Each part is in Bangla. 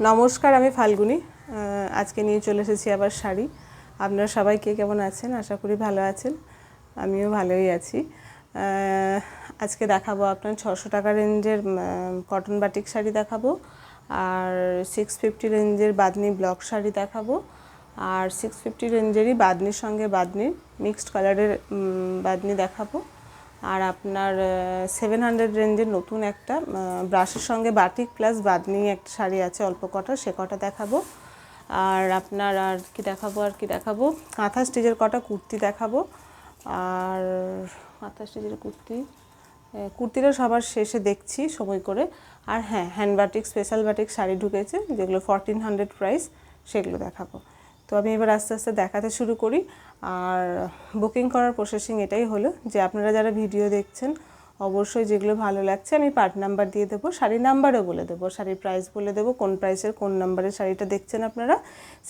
নমস্কার, আমি ফাল্গুনি। আজকে নিয়ে চলে এসেছি আবার শাড়ি। আপনারা সবাই কে কেমন আছেন? আশা করি ভালো আছেন। আমিও ভালোই আছি। আজকে দেখাবো আপনার 600 টাকা রেঞ্জের কটন বাটিক শাড়ি দেখাবো, আর 650 রেঞ্জের বাঁধনি ব্লক শাড়ি দেখাবো, আর 650 রেঞ্জেরই বাঁধনির সঙ্গে বাঁধনির মিক্সড কালারের বাঁধনি দেখাবো, আর আপনার 700 রেঞ্জের নতুন একটা ব্রাশের সঙ্গে বাটিক প্লাস বাঁধনি একটা শাড়ি আছে অল্প কটা, সে কটা দেখাবো। আর আপনার আর কি দেখাবো কাঁথা স্টিচের কটা কুর্তি দেখাবো। আর কাঁথা স্টিচের কুর্তিটা সবার শেষে দেখছি সময় করে। আর হ্যাঁ, hand batik special batik sari ঢুকেছে যেগুলো 1400 প্রাইস, সেগুলো দেখাবো। তো আমি এবার আস্তে আস্তে দেখাতে শুরু করি। আর বুকিং করার প্রসেসিং এটাই হলো যে আপনারা যারা ভিডিও দেখছেন অবশ্যই যেগুলো ভালো লাগছে আমি পার্ট নাম্বার দিয়ে দেবো, শাড়ির নাম্বারও বলে দেবো, শাড়ির প্রাইস বলে দেবো, কোন প্রাইসের কোন নাম্বারের শাড়িটা দেখছেন আপনারা।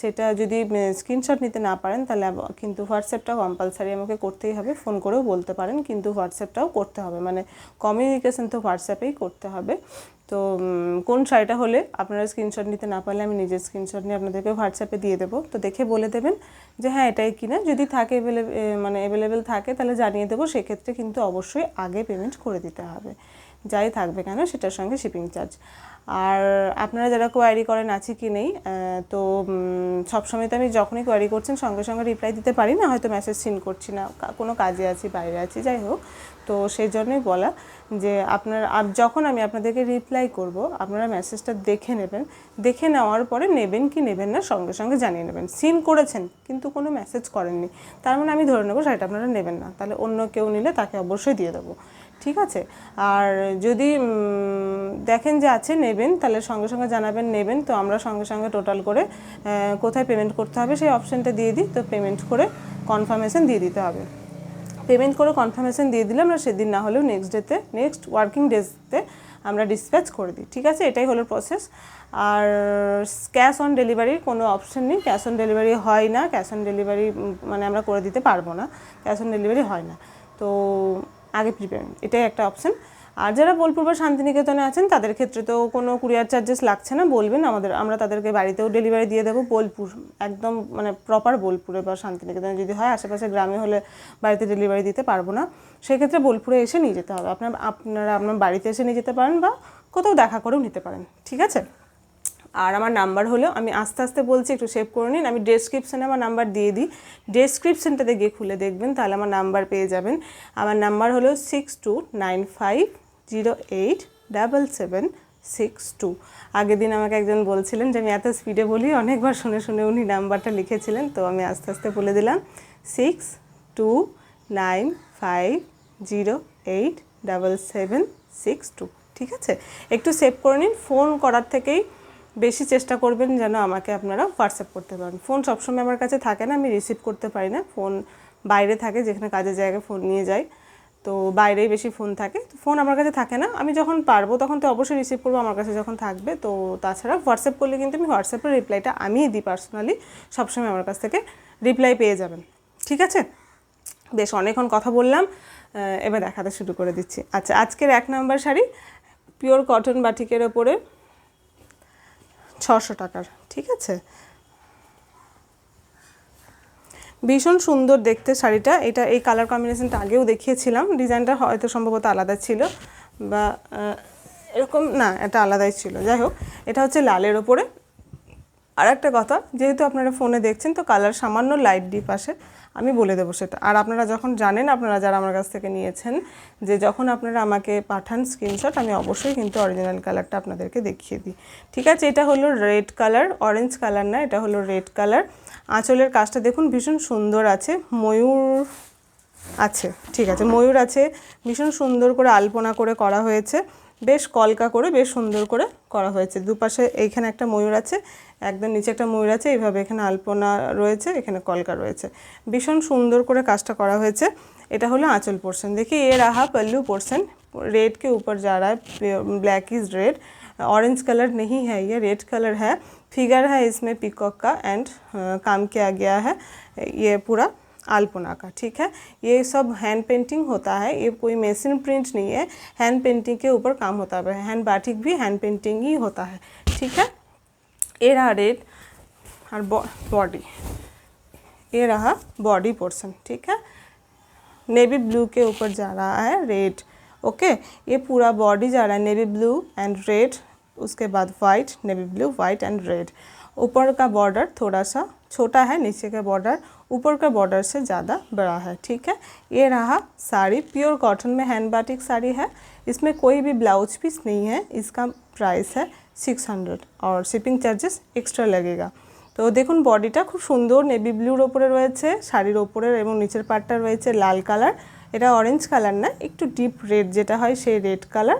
সেটা যদি স্ক্রিনশট নিতে না পারেন তাহলে কিন্তু হোয়াটসঅ্যাপটা কম্পালসারি আমাকে করতেই হবে। ফোন করেও বলতে পারেন, কিন্তু হোয়াটসঅ্যাপটাও করতে হবে, মানে কমিউনিকেশন তো হোয়াটসঅ্যাপেই করতে হবে। তো কোন শাড়িটা হলে আপনারা স্ক্রিনশট নিতে না পারলে আমি নিজের স্ক্রিনশট নিয়ে আপনাদেরকে হোয়াটসঅ্যাপে দিয়ে দেবো। তো দেখে বলে দেবেন যে হ্যাঁ এটাই কিনা। যদি থাকে অ্যাভেলেবেল থাকে তাহলে জানিয়ে দেবো, সেক্ষেত্রে কিন্তু অবশ্যই আগে পেমেন্ট করে দিতে হবে, যাই থাকবে কেন সেটার সঙ্গে শিপিং চার্জ। আর আপনারা যারা কোয়ারি করেন আছি কি নেই, তো সবসময় তো আমি যখনই কোয়ারি করছেন সঙ্গে সঙ্গে রিপ্লাই দিতে পারি না, হয়তো মেসেজ সিন করছি না, কোনো কাজে আছি, বাইরে আছি, যাই হোক। তো সেই জন্যই বলা যে আপনারা যখন আমি আপনাদেরকে রিপ্লাই করব আপনারা মেসেজটা দেখে নেবেন, দেখে নেওয়ার পরে নেবেন কি নেবেন না সঙ্গে সঙ্গে জানিয়ে নেবেন। সিন করেছেন কিন্তু কোনো মেসেজ করেননি, তার মানে আমি ধরে নেবো শাড়িটা আপনারা নেবেন না, তাহলে অন্য কেউ নিলে তাকে অবশ্যই দিয়ে দেবো, ঠিক আছে। আর যদি দেখেন যে আছে নেবেন তাহলে সঙ্গে সঙ্গে জানাবেন নেবেন, তো আমরা সঙ্গে সঙ্গে টোটাল করে কোথায় পেমেন্ট করতে হবে সেই অপশানটা দিয়ে দিই। তো পেমেন্ট করে কনফার্মেশন দিয়ে দিতে হবে। পেমেন্ট করে কনফার্মেশন দিয়ে দিলে আমরা সেদিন না হলেও নেক্সট ওয়ার্কিং ডেজতে আমরা ডিসপ্যাচ করে দিই, ঠিক আছে। এটাই হলো প্রসেস। আর ক্যাশ অন ডেলিভারির কোনো অপশান নেই, ক্যাশ অন ডেলিভারি হয় না, ক্যাশ অন ডেলিভারি মানে আমরা করে দিতে পারবো না, ক্যাশ অন ডেলিভারি হয় না। তো আগে প্রিপেমেন্ট, এটাই একটা অপশান। আর যারা বোলপুর বা শান্তিনিকেতনে আছেন তাদের ক্ষেত্রে তো কোনো কুরিয়ার চার্জেস লাগছে না, বলবেন আমরা তাদেরকে বাড়িতেও ডেলিভারি দিয়ে দেবো। বোলপুর একদম মানে প্রপার বোলপুরে বা শান্তিনিকেতনে যদি হয়, আশেপাশে গ্রামে হলে বাড়িতে ডেলিভারি দিতে পারবো না, সেক্ষেত্রে বোলপুরে এসে নিয়ে যেতে হবে। আপনারা আপনার বাড়িতে এসে নিয়ে যেতে পারেন বা কোথাও দেখা করেও নিতে পারেন, ঠিক আছে। আর আমার নাম্বার হলো, আমি আস্তে আস্তে বলছি, একটু সেভ করে নিন, আমি ডেসক্রিপশানে আমার নাম্বার দিয়ে দিই, ডেসক্রিপশানটাতে গিয়ে খুলে দেখবেন, তাহলে আমার নাম্বার পেয়ে যাবেন। আমার নাম্বার হলো 6295087762। আগের দিন আমাকে একজন বলছিলেন যে আমি এত স্পিডে বলি, অনেকবার শুনে শুনে উনি নাম্বারটা লিখেছিলেন, তো আমি আস্তে আস্তে বলে দিলাম 6295087762, ঠিক আছে। একটু সেভ করে নিন। ফোন করার থেকেই বেশি চেষ্টা করবেন যেন আমাকে আপনারা হোয়াটসঅ্যাপ করতে পারেন। ফোন সবসময় আমার কাছে থাকে না, আমি রিসিভ করতে পারি না, ফোন বাইরে থাকে, যেখানে কাজের জায়গায় ফোন নিয়ে যাই, তো বাইরেই বেশি ফোন থাকে, তো ফোন আমার কাছে থাকে না। আমি যখন পারবো তখন তো অবশ্যই রিসিভ করবো, আমার কাছে যখন থাকবে। তো তাছাড়া হোয়াটসঅ্যাপ করলে কিন্তু আমি হোয়াটসঅ্যাপের রিপ্লাইটা আমিই দিই পার্সোনালি, সবসময় আমার কাছ থেকে রিপ্লাই পেয়ে যাবেন, ঠিক আছে। বেশ অনেকক্ষণ কথা বললাম, এবার দেখাতে শুরু করে দিচ্ছি। আচ্ছা, আজকের 1 নম্বর শাড়ি পিওর কটন বাটিকের ওপরে 600 টাকার, ঠিক আছে। ভীষণ সুন্দর দেখতে শাড়িটা, এই কালার কম্বিনেশনটা আগেও দেখিয়েছিলাম, ডিজাইনটা হয়তো সম্ভবত আলাদা ছিল বা এরকম না, এটা আলাদাই ছিল, যাই হোক। এটা হচ্ছে লালের ওপরে। আর একটা কথা, যেহেতু আপনারা ফোনে দেখছেন তো কালার সামান্য লাইট ডিপ আসে, আমি বলে দেবো সেটা। আর আপনারা যখন জানেন, আপনারা যারা আমার কাছ থেকে নিয়েছেন, যে যখন আপনারা আমাকে পাঠান স্ক্রিনশট, আমি অবশ্যই কিন্তু অরিজিনাল কালারটা আপনাদেরকে দেখিয়ে দিই, ঠিক আছে। এটা হলো রেড কালার, অরেঞ্জ কালার না, এটা হলো রেড কালার। আঁচলের কাজটা দেখুন ভীষণ সুন্দর আছে, ময়ূর আছে, ঠিক আছে, ময়ূর আছে, ভীষণ সুন্দর করে আলপনা করে করা হয়েছে, বেশ কলকা করে বেশ সুন্দর করে করা হয়েছে। দুপাশে এইখানে একটা ময়ূর আছে, একদম নিচে একটা ময়ূর আছে, এইভাবে এখানে আলপনা রয়েছে, এখানে কলকা রয়েছে, ভীষণ সুন্দর করে কাজটা করা হয়েছে। এটা হলো আঁচল পোর্শন। देखिए ये रहा पल्लू पोर्शन, रेड के ऊपर जा रहा है, black is red, orange colour नहीं है, ये रेड कलर है। फिगर है इसमें पीकॉक का एंड काम किया गया है ये पूरा अल्पना का, ठीक है। ये सब हैंड पेंटिंग होता है, ये कोई मशीन प्रिंट नहीं है, हैंड पेंटिंग के ऊपर काम होता है। हैंड बाटिक भी हैंड पेंटिंग ही होता है, ठीक है। ये रहा रेड और बॉडी, ये रहा बॉडी पोर्शन, ठीक है। नेवी ब्लू के ऊपर जा रहा है रेड, ओके। ये पूरा बॉडी जा रहा है नेवी ब्लू एंड रेड, उसके बाद white, navy blue, white and red. ऊपर का बॉर्डर थोड़ा सा छोटा है, नीचे का बॉर्डर ऊपर का बॉर्डर से ज़्यादा बड़ा है, ठीक है। ये रहा साड़ी, प्योर कॉटन में हैंड बाटिक साड़ी है, इसमें कोई भी ब्लाउज पीस नहीं है। इसका प्राइस है 600 और शिपिंग चार्जेस एक्स्ट्रा लगेगा। তো দেখুন বডিটা খুব সুন্দর নেভি ব্লুর ওপরে রয়েছে, শাড়ির ওপরে এবং নিচের পার্টটা রয়েছে লাল কালার, এটা অরেঞ্জ কালার না, একটু ডিপ রেড যেটা হয় সেই রেড কালার,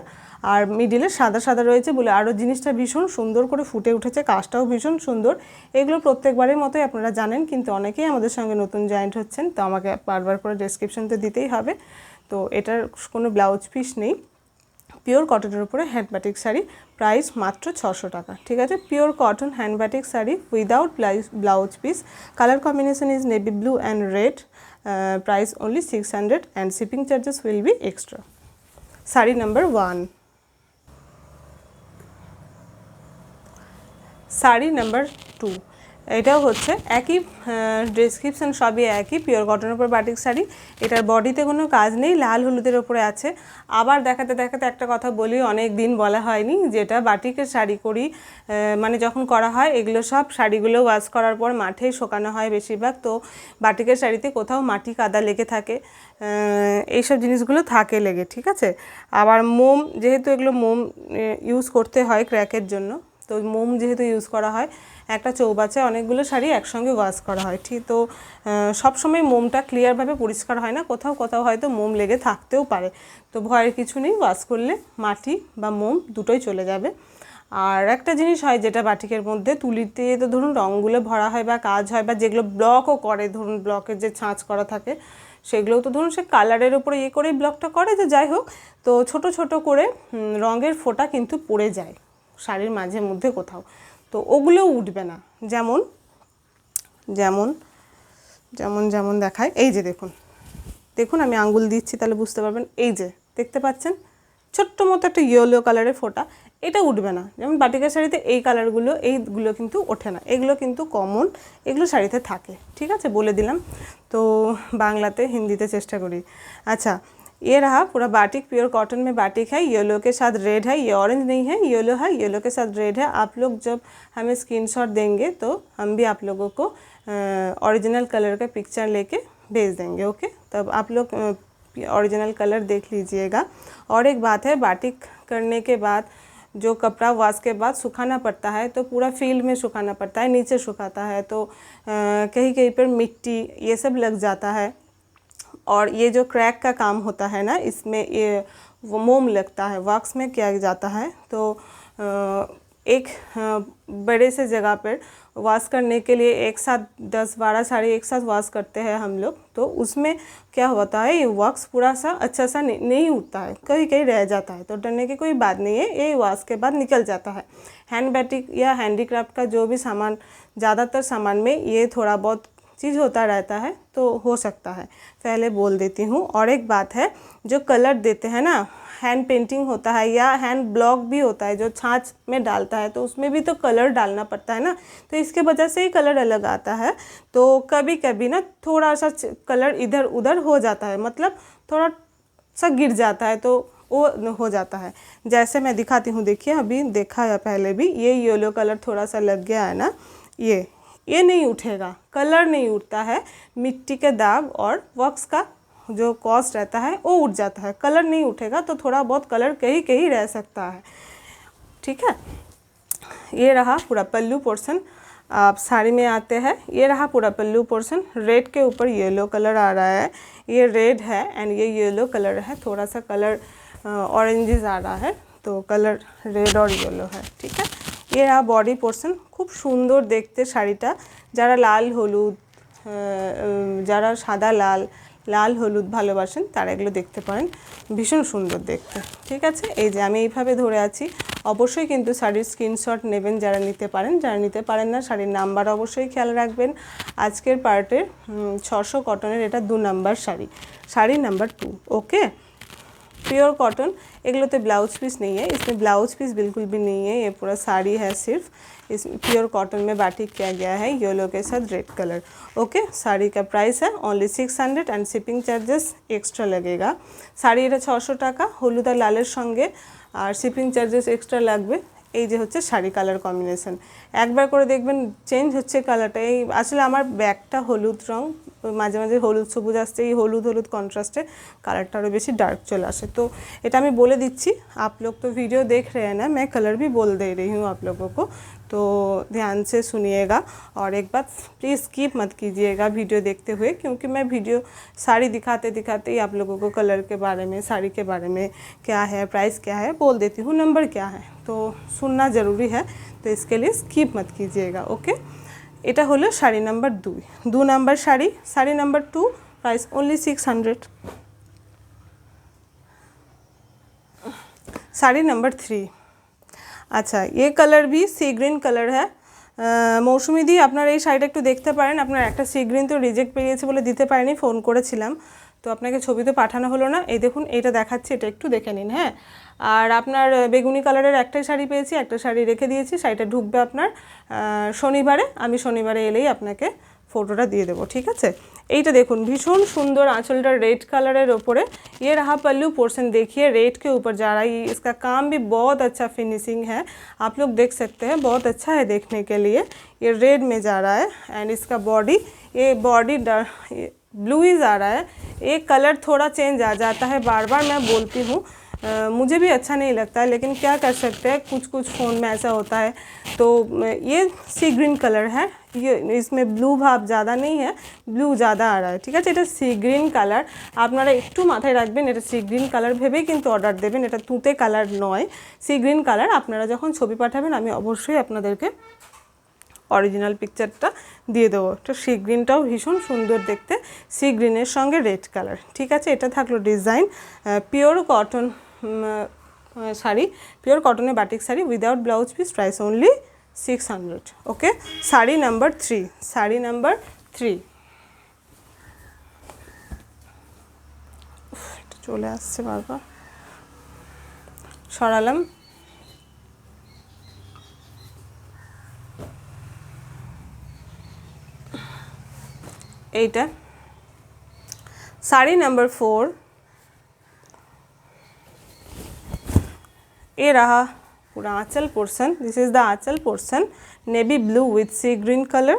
আর মিডিলে সাদা সাদা রয়েছে বলে আরও জিনিসটা ভীষণ সুন্দর করে ফুটে উঠেছে, কাজটাও ভীষণ সুন্দর। এগুলো প্রত্যেকবারের মতোই আপনারা জানেন, কিন্তু অনেকেই আমাদের সঙ্গে নতুন জয়েন্ট হচ্ছেন, তো আমাকে বারবার করে ডেসক্রিপশন তো দিতেই হবে। তো এটার কোনো ব্লাউজ পিস নেই, পিওর কটনের উপরে হ্যান্ড বাটিক শাড়ি, প্রাইস মাত্র 600 টাকা, ঠিক আছে। Pure cotton hand batik sari without blouse piece, colour combination is navy blue and red, price only 600 and shipping charges will be extra. Sari number 1, sari number 2, এটাও হচ্ছে একই ডেসক্রিপশন, সবই একই, পিওর কটনের উপর বাটিক শাড়ি। এটার বডিতে কোনো কাজ নেই, লাল হলুদের ওপরে আছে। আবার দেখাতে দেখাতে একটা কথা বলি, অনেক দিন বলা হয়নি, যেটা বাটিকের শাড়ি করি, মানে যখন করা হয় এগুলো সব শাড়িগুলো ওয়াশ করার পর মাঠেই শোকানো হয় বেশিরভাগ, তো বাটিকের শাড়িতে কোথাও মাটি কাদা লেগে থাকে, এইসব জিনিসগুলো থাকে লেগে, ঠিক আছে। আবার মোম, যেহেতু এগুলো মোম ইউজ করতে হয় ক্র্যাকের জন্য, তো মোম যেহেতু ইউজ করা হয়, একটা চৌবাচ্চায় অনেকগুলো শাড়ি একসঙ্গে ওয়াশ করা হয়, ঠিক। তো সবসময় মোমটা ক্লিয়ারভাবে পরিষ্কার হয় না, কোথাও কোথাও হয়তো মোম লেগে থাকতেও পারে, তো ভয়ের কিছু নেই, ওয়াশ করলে মাটি বা মোম দুটোই চলে যাবে। আর একটা জিনিস হয় যেটা বাটিকের মধ্যে, তুলিতে তো ধরুন রঙগুলো ভরা হয় বা কাজ হয়, বা যেগুলো ব্লকও করে, ধরুন ব্লকের যে ছাঁচ করা থাকে সেগুলোও তো ধরুন সে কালারের উপরে ইয়ে করেই ব্লকটা করে, যে যাই হোক, তো ছোট ছোট করে রঙের ফোঁটা কিন্তু পড়ে যায় শাড়ির মাঝে মধ্যে কোথাও, তো ওগুলোও উঠবে না। যেমন যেমন যেমন যেমন দেখায়, এই যে দেখুন দেখুন আমি আঙ্গুল দিচ্ছি তাহলে বুঝতে পারবেন, এই যে দেখতে পাচ্ছেন ছোট্ট মতো একটা ইয়েলো কালারের ফোঁটা, এটা উঠবে না। যেমন বাটিকের শাড়িতে এই কালারগুলো, এইগুলো কিন্তু ওঠে না, এগুলো কিন্তু কমন, এগুলো শাড়িতে থাকে, ঠিক আছে, বলে দিলাম। তো বাংলাতে হিন্দিতে চেষ্টা করি। अच्छा, ये रहा पूरा बाटिक, प्योर कॉटन में बाटिक है, येलो के साथ रेड है, ये ऑरेंज नहीं है, येलो है, येलो के साथ रेड है। आप लोग जब हमें स्क्रीनशॉट देंगे तो हम भी आप लोगों को ओरिजिनल कलर का पिक्चर लेके भेज देंगे, ओके। तब आप लोग ओरिजिनल कलर देख लीजिएगा। और एक बात है, बाटिक करने के बाद जो कपड़ा वॉश के बाद सुखाना पड़ता है, तो पूरा फील्ड में सुखाना पड़ता है, नीचे सुखाता है, तो कहीं कहीं पर मिट्टी ये सब लग जाता है, और ये जो क्रैक का काम होता है ना, इसमें ये वो मोम लगता है, वॉक्स में किया जाता है, तो एक बड़े से जगह पर वॉश करने के लिए एक साथ 10-12 साड़ी एक साथ वॉश करते हैं हम लोग, तो उसमें क्या होता है, ये वॉक्स पूरा सा अच्छा सा नहीं उठता है, कहीं कहीं रह जाता है, तो डरने की कोई बात नहीं है, ये वॉश के बाद निकल जाता है। हैंड बैटिक या हैंडीक्राफ्ट का जो भी सामान, ज़्यादातर सामान में ये थोड़ा बहुत चीज़ होता रहता है, तो हो सकता है, पहले बोल देती हूँ। और एक बात है, जो कलर देते हैं ना, हैंड पेंटिंग होता है या हैंड ब्लॉक भी होता है, जो छाछ में डालता है, तो उसमें भी तो कलर डालना पड़ता है ना, तो इसके वजह से ही कलर अलग आता है। तो कभी कभी ना थोड़ा सा कलर इधर उधर हो जाता है, मतलब थोड़ा सा गिर जाता है, तो वो हो जाता है। जैसे मैं दिखाती हूँ, देखिए अभी देखा है पहले भी, ये येलो कलर थोड़ा सा लग गया है ना, ये नहीं उठेगा, कलर नहीं उठता है, मिट्टी के दाग और वॉक्स का जो कॉस्ट रहता है वो उठ जाता है, कलर नहीं उठेगा, तो थोड़ा बहुत कलर कहीं कहीं रह सकता है, ठीक है। ये रहा पूरा पल्लू पोर्शन। आप साड़ी में आते हैं, ये रहा पूरा पल्लू पोर्शन, रेड के ऊपर येलो कलर आ रहा है, ये रेड है एंड ये येलो कलर है, थोड़ा सा कलर ऑरेंजेस आ रहा है, तो कलर रेड और येलो है, ठीक है। ये रहा बॉडी पोर्शन, खूब सुंदर देखते শাড়িটা, যারা লাল হলুদ, যারা সাদা লাল, লাল হলুদ ভালোবাসেন তারা এগুলো দেখতে পারেন, ভীষণ সুন্দর দেখতে, ঠিক আছে। এই যে আমি এইভাবে ধরে আছি, অবশ্যই কিন্তু শাড়ির স্ক্রিনশট নেবেন যারা নিতে পারেন, যারা নিতে পারেন না শাড়ির নাম্বার অবশ্যই খেয়াল রাখবেন। আজকের পার্টের 600 কটনের এটা 2 নাম্বার শাড়ি, শাড়ি নাম্বার 2, ওকে। পিওর কটন, एगलोते ब्लाउज पीस नहीं है, इसमें ब्लाउज पीस बिल्कुल भी नहीं है, ये पूरा साड़ी है सिर्फ। इस प्योर कॉटन में बाटिक किया गया है येलो के साथ रेड कलर। ओके, साड़ी का प्राइस है only 600 and shipping charges extra लगेगा। साड़ी এটা 600 টাকা হলুদ আর লালের সঙ্গে, আর শিপিং চার্জেস এক্সট্রা লাগবে। এই যে হচ্ছে শাড়ি কালার কম্বিনেশন, একবার করে দেখবেন চেঞ্জ হচ্ছে কালারটা। এই আসলে আমার ব্যাগটা হলুদ রং, মাঝে মাঝে হলুদ সবুজ আসছে, এই হলুদ হলুদ কন্ট্রাস্টে কালারটা আরও বেশি डार्क चले আসে। तो এটা আমি বলে দিচ্ছি, आप लोग तो वीडियो देख रहे हैं ना, मैं कलर भी बोल दे रही हूँ आप लोगों को, तो ध्यान से सुनिएगा। और एक बात प्लीज़ स्किप मत कीजिएगा वीडियो देखते हुए, क्योंकि मैं वीडियो साड़ी दिखाते दिखाते ही आप लोगों को कलर के बारे में, साड़ी के बारे में क्या है, प्राइस क्या है बोल देती हूँ, नंबर क्या है, तो सुनना ज़रूरी है, तो इसके लिए स्किप मत कीजिएगा। ओके, এটা হলো sari number 2 number sari, sari number 2 price only 600। Sari number 3, अच्छा ये कलर भी सी ग्रीन कलर है। মৌসুমি দি আপনার এই শাড়িটা একটু দেখতে পারেন, আপনার একটা সি গ্রিন তো রিজেক্ট পেয়েছে বলে দিতে পারিনি, ফোন করেছিলাম তো আপনাকে ছবি তো পাঠানো হলো না। এই দেখুন এইটা দেখাচ্ছি, এটা একটু দেখে নিন। হ্যাঁ, আর আপনার বেগুনি কালারের একটাই শাড়ি পেয়েছি, একটা শাড়ি রেখে দিয়েছি, শাড়িটা ঢুকবে আপনার শনিবারে। আমি শনিবারে এলেই আপনাকে ফটোটা দিয়ে দেবো, ঠিক আছে। এইটা দেখুন ভীষণ সুন্দর आंचलটা रेड कलर ओपरे, ये रहा पल्लू पोर्शन, देखिए रेड के ऊपर जा रहा है, इसका काम भी बहुत अच्छा फिनिशिंग है, आप लोग देख सकते हैं, बहुत अच्छा है देखने के लिए। ये रेड में जा रहा है एंड इसका बॉडी, ये बॉडी ब्लू ही जा रहा है। एक कलर थोड़ा चेंज आ जाता है, बार बार मैं बोलती हूँ, मुझे भी अच्छा नहीं लगता है, लेकिन क्या कर सकते हैं, कुछ कुछ फ़ोन में ऐसा होता है। तो ये सी ग्रीन कलर है, ये इसमें ब्लू भाव ज़्यादा नहीं है, ब्लू ज़्यादा आ रहा है, ठीक है। এটা সি গ্রিন কালার, আপনারা একটু মাথায় রাখবেন, এটা সি গ্রিন কালার ভেবেই কিন্তু অর্ডার দেবেন, এটা তুতে কালার নয়, সি গ্রিন কালার। আপনারা যখন ছবি পাঠাবেন আমি অবশ্যই আপনাদেরকে অরিজিনাল পিকচারটা দিয়ে দেবো। তো সি গ্রিনটাও ভীষণ সুন্দর দেখতে, সি গ্রিনের সঙ্গে রেড কালার, ঠিক আছে। এটা থাকলো design, pure cotton sari, pure কটনের batik sari without blouse piece, price only 600। Okay, sari number 3, sari number 3 এটা চলে আসছে বারবার, সরালাম। এইটা শাড়ি নাম্বার 4, ये रहा पूरा आँचल portion, this is the aanchal portion, navy blue with sea green colour,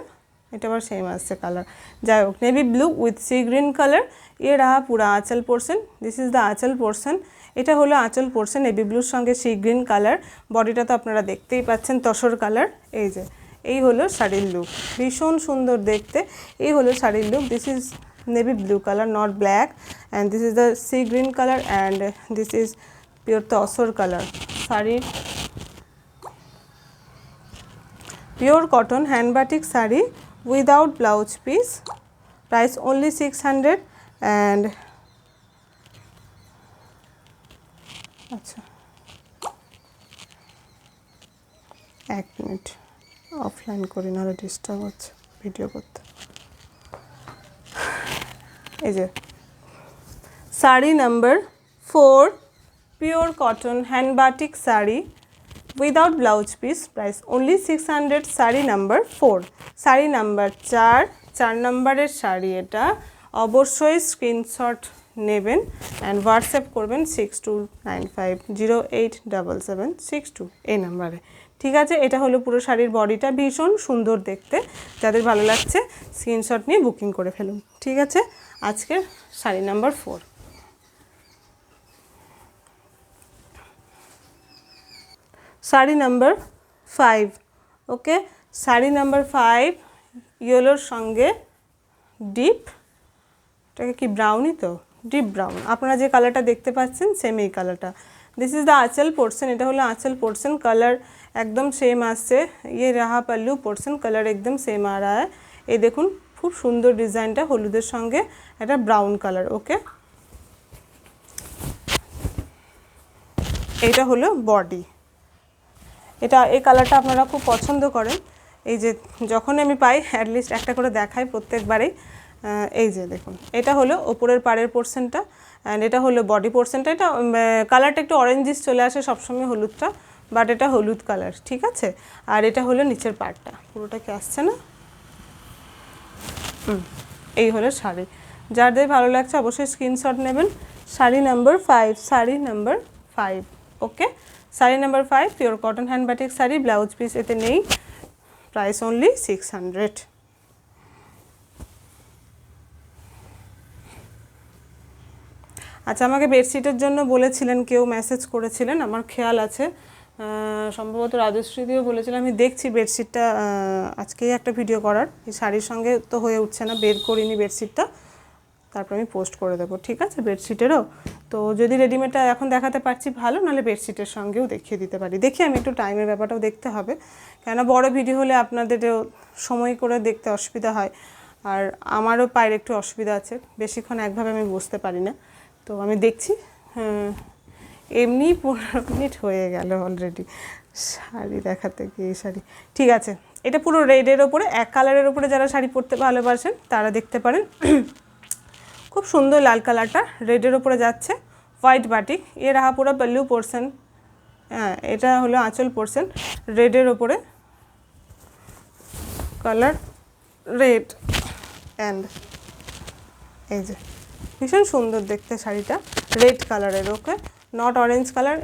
এটা আবার সেম আসছে কালার, যাই হোক navy blue with sea green colour. ये रहा पूरा आँचल portion, this is the aanchal portion, এটা হলো আঁচল পোর্শন নেভি ব্লুর সঙ্গে সি গ্রিন কালার। বডিটা তো আপনারা দেখতেই পাচ্ছেন তসর কালার। এই যে এই হলো শাড়ির লুক, ভীষণ সুন্দর দেখতে, এই হলো শাড়ির look. This is navy blue colour, not black, and this is the sea green colour, and this is pure tussar colour. শাড়ির pure cotton hand batik sari without blouse piece, price only 600। And আচ্ছা এক মিনিট অফলাইন করি, নাহলে ডিস্টার্ব হচ্ছে ভিডিও করতে। এই যে sari number 4, pure cotton hand batik sari without blouse piece, price only 600। Sari number 4, sari number 4 নম্বরের শাড়ি। এটা অবশ্যই স্ক্রিনশট নেবেন অ্যান্ড হোয়াটসঅ্যাপ করবেন 6295087762 এই নাম্বারে, ঠিক আছে। এটা হলো পুরো শাড়ির বডিটা, ভীষণ সুন্দর দেখতে, যাদের ভালো লাগছে স্ক্রিনশট নিয়ে বুকিং করে ফেলুন, ঠিক আছে। আজকের sari number 4। Sari number 5, okay, sari number 5 ইয়েলোর সঙ্গে ডিপ, এটাকে কি ব্রাউনই তো, ডিপ ব্রাউন, আপনারা যে কালারটা দেখতে পাচ্ছেন সেম এই কালারটা। দিস ইজ দ্য আঁচল পোর্শন, এটা হলো আঁচল পোর্শন, কালার একদম সেম আসছে। ये रहा पल्लू पोर्शन, কালার একদম সেম आ रहा है। এই দেখুন খুব সুন্দর ডিজাইনটা, হলুদের সঙ্গে একটা ব্রাউন কালার, ওকে। এইটা হলো বডি, এটা এই কালারটা আপনারা খুব পছন্দ করেন। এই যে যখন আমি পাই অ্যাটলিস্ট একটা করে দেখাই প্রত্যেকবারেই, এই যে দেখুন, এটা হলো ওপরের পাড়ের পোর্শনটা অ্যান্ড এটা হলো বডি পোর্শনটা। এটা কালারটা একটু অরেঞ্জিস চলে আসে সবসময় হলুদটা, বাট এটা হলুদ কালার, ঠিক আছে। আর এটা হলো নিচের পাড়টা, পুরোটা কি আসছে না? এই হলো শাড়ি। যাদের ভালো লাগছে অবশ্যই স্ক্রিনশট নেবেন। Sari number 5, sari number 5, okay. Sari number 5 pure cotton hand batik sari, blouse piece এতে নেই, প্রাইস অনলি 600। আচ্ছা, আমাকে বেডশিটের জন্য বলেছিলেন, কেউ মেসেজ করেছিলেন, আমার খেয়াল আছে, সম্ভবত রাজশ্রীদিও বলেছিলেন। আমি দেখছি বেডশিটটা আজকেই একটা ভিডিও করার, এই শাড়ির সঙ্গে তো হয়ে উঠছে না, বের করিনি বেডশিটটা, তারপর আমি পোস্ট করে দেবো, ঠিক আছে, বেডশিটেরও। তো যদি রেডিমেডটা এখন দেখাতে পারছি ভালো, নাহলে বেডশিটের সঙ্গেও দেখিয়ে দিতে পারি। দেখি আমি একটু টাইমের ব্যাপারটাও দেখতে হবে, কেন বড় ভিডিও হলে আপনাদেরও সময় করে দেখতে অসুবিধা হয়, আর আমারও পায়ের একটু অসুবিধা আছে, বেশিক্ষণ একভাবে আমি বসতে পারি না। তো আমি দেখছি, এমনি 15 মিনিট হয়ে গেল অলরেডি শাড়ি দেখাতে গিয়ে। এই শাড়ি ঠিক আছে, এটা পুরো রেডের ওপরে, এক কালারের ওপরে যারা শাড়ি পরতে ভালোবাসেন তারা দেখতে পারেন। খুব সুন্দর লাল কালারটা রেডের ওপরে যাচ্ছে, হোয়াইট বাটিক। এ রাহা পুরো পল্লু পোর্শন, হ্যাঁ এটা হলো আঁচল পোর্শন, রেডের ওপরে কালার রেড অ্যান্ড এই যে ভীষণ সুন্দর দেখতে শাড়িটা, रेड कलर है, ओके, नॉट ऑरेंज कलर,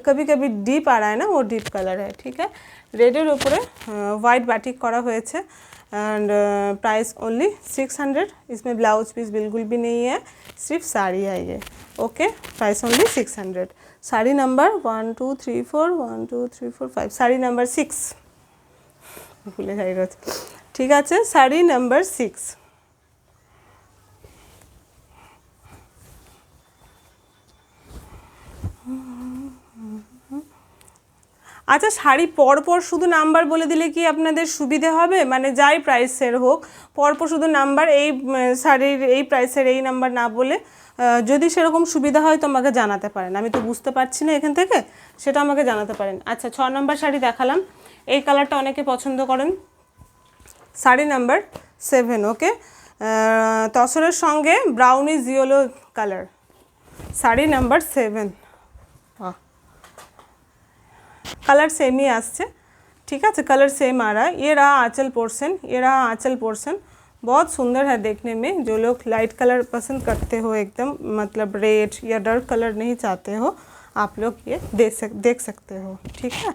कभी कभी डीप आ रहा है ना, वो डीप कलर है, ठीक है। रेडर ऊपर वाइट बाटिक करा हुए थे एंड प्राइस ओनली 600। इसमें ब्लाउज पीस बिल्कुल भी नहीं है, सिर्फ साड़ी है ये, okay, price only 600। Sari number 1 2 3 4 1 2 3 4 5, sari number 6 भूले जाए, ठीक है। साड़ी नंबर 6, আচ্ছা শাড়ি পরপর শুধু নাম্বার বলে দিলে কি আপনাদের সুবিধে হবে? মানে যাই প্রাইসের হোক পরপর শুধু নাম্বার, এই শাড়ির এই প্রাইসের এই নাম্বার না বলে, যদি সেরকম সুবিধা হয় তো আমাকে জানাতে পারেন, আমি তো বুঝতে পারছি না এখান থেকে, সেটা আমাকে জানাতে পারেন। আচ্ছা 6 নম্বর শাড়ি দেখালাম, এই কালারটা অনেকে পছন্দ করেন, শাড়ি নাম্বার 7, ওকে, তসরের সঙ্গে brownish yellow colour, sari number 7, colour same ही आसছে, ठीक है, कलर सेम आ रहा है। ये रहा आंचल पोर्शन, ये रहा आंचल पोर्शन, बहुत सुंदर है देखने में। जो लोग लाइट कलर पसंद करते हो, एकदम मतलब रेड या डार्क कलर नहीं चाहते हो, आप लोग ये देख सकते हो, ठीक है।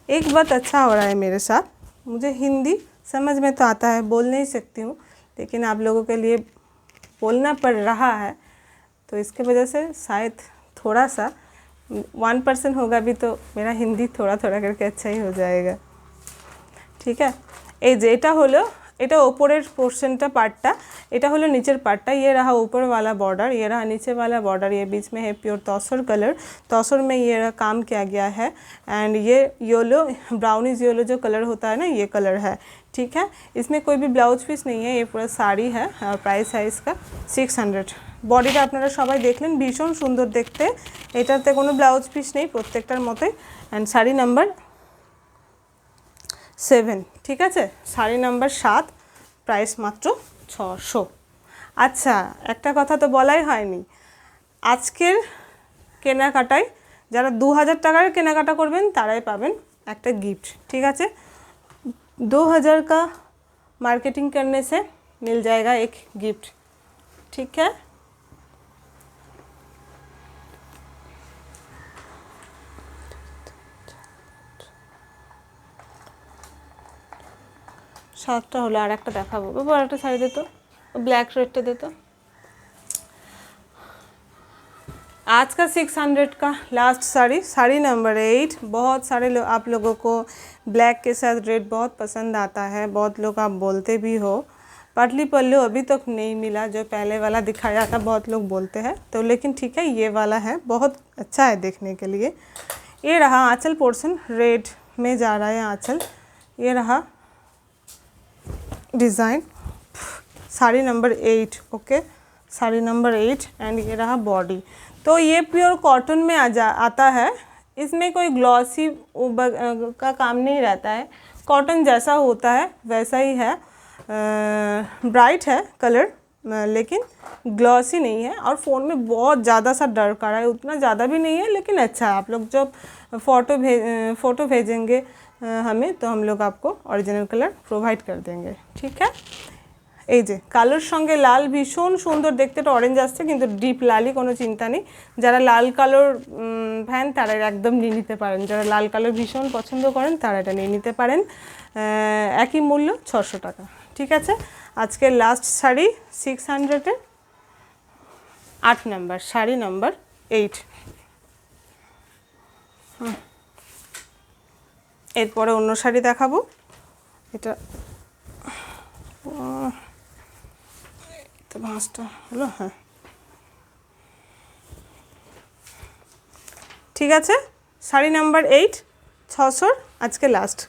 एक बात अच्छा हो रहा है मेरे साथ, मुझे हिंदी समझ में तो आता है, बोल नहीं सकती हूँ, लेकिन आप लोगों के लिए बोलना पड़ रहा है, तो इसके वजह से शायद थोड़ा सा 1% होगा भी, तो मेरा हिंदी थोड़ा थोड़ा करके अच्छा ही हो जाएगा, ठीक है। এই যে এটা হলো, এটা ওপরের পোর্শনটা পার্টটা, এটা হলো নিচের পার্টটা। ये रहा ऊपर वाला बॉर्डर, ये रहा नीचे वाला बॉर्डर, ये बीच में है प्योर तौसर कलर, तौसर में ये काम किया गया है एंड ये येलो ब्राउनिश येलो जो कलर होता है ना, ये कलर है, ठीक है। इसमें कोई भी ब्लाउज पीस नहीं है, ये पूरा साड़ी है और प्राइस है इसका 600। বডিটা আপনারা সবাই দেখলেন, ভীষণ সুন্দর দেখতে, এটাতে কোনো ব্লাউজ পিস নেই, প্রত্যেকটার মতোই। অ্যান্ড শাড়ি নাম্বার 7, ঠিক আছে, শাড়ি নাম্বার 7, প্রাইস মাত্র 600। আচ্ছা একটা কথা তো বলাই হয়নি, আজকের কেনাকাটায় যারা 2000 টাকার কেনাকাটা করবেন তারাই পাবেন একটা गिफ्ट, ठीक है। 2000 का मार्केटिंग करने से मिल जाएगा एक गिफ्ट, ठीक है। সাতটা হলো, আর একটা দেখাবো বাবা, আর একটা শাড়ি দে তো, ব্ল্যাক রেডটা দে তো। आज का 600 का लास्ट साड़ी, साड़ी नंबर 8। बहुत सारे लोग, आप लोगों को ब्लैक के साथ रेड बहुत पसंद आता है, बहुत लोग आप बोलते भी हो। पटली पल्लू अभी तक नहीं मिला, जो पहले वाला दिखाया था बहुत लोग बोलते हैं, तो लेकिन ठीक है ये वाला है, बहुत अच्छा है देखने के लिए। ये रहा आंचल पोर्शन, रेड में जा रहा है आंचल, ये रहा design, sari number 8, okay, sari number 8 and ये रहा बॉडी। तो ये प्योर कॉटन में आता है, इसमें कोई ग्लॉसी का काम नहीं रहता है, कॉटन जैसा होता है वैसा ही है, ब्राइट है कलर लेकिन ग्लॉसी नहीं है, और फ़ोन में बहुत ज़्यादा सा डार्क आ रहा है, उतना ज़्यादा भी नहीं है लेकिन अच्छा है। आप लोग जब फ़ोटो भेजेंगे हमें तो हम लोग आपको অরিজিনাল কালার প্রোভাইড করে দেंगे, ঠিক है। এই যে কালোর সঙ্গে লাল ভীষণ সুন্দর দেখতে, একটা অরেঞ্জ আসছে কিন্তু ডিপ লালই, কোনো চিন্তা নেই। যারা লাল কালোর ফ্যান তারা একদম নিয়ে নিতে পারেন, যারা লাল কালার ভীষণ পছন্দ করেন তারা এটা নিয়ে নিতে পারেন। একই মূল্য 600 টাকা, ঠিক আছে। আজকের লাস্ট শাড়ি 600-এ 8 নাম্বার শাড়ি, নাম্বার 8। এরপরে অন্য শাড়ি দেখাবো। এটা তো ভাঁজটা হলো, হ্যাঁ ঠিক আছে। শাড়ি নাম্বার 8 600 আজকে লাস্ট।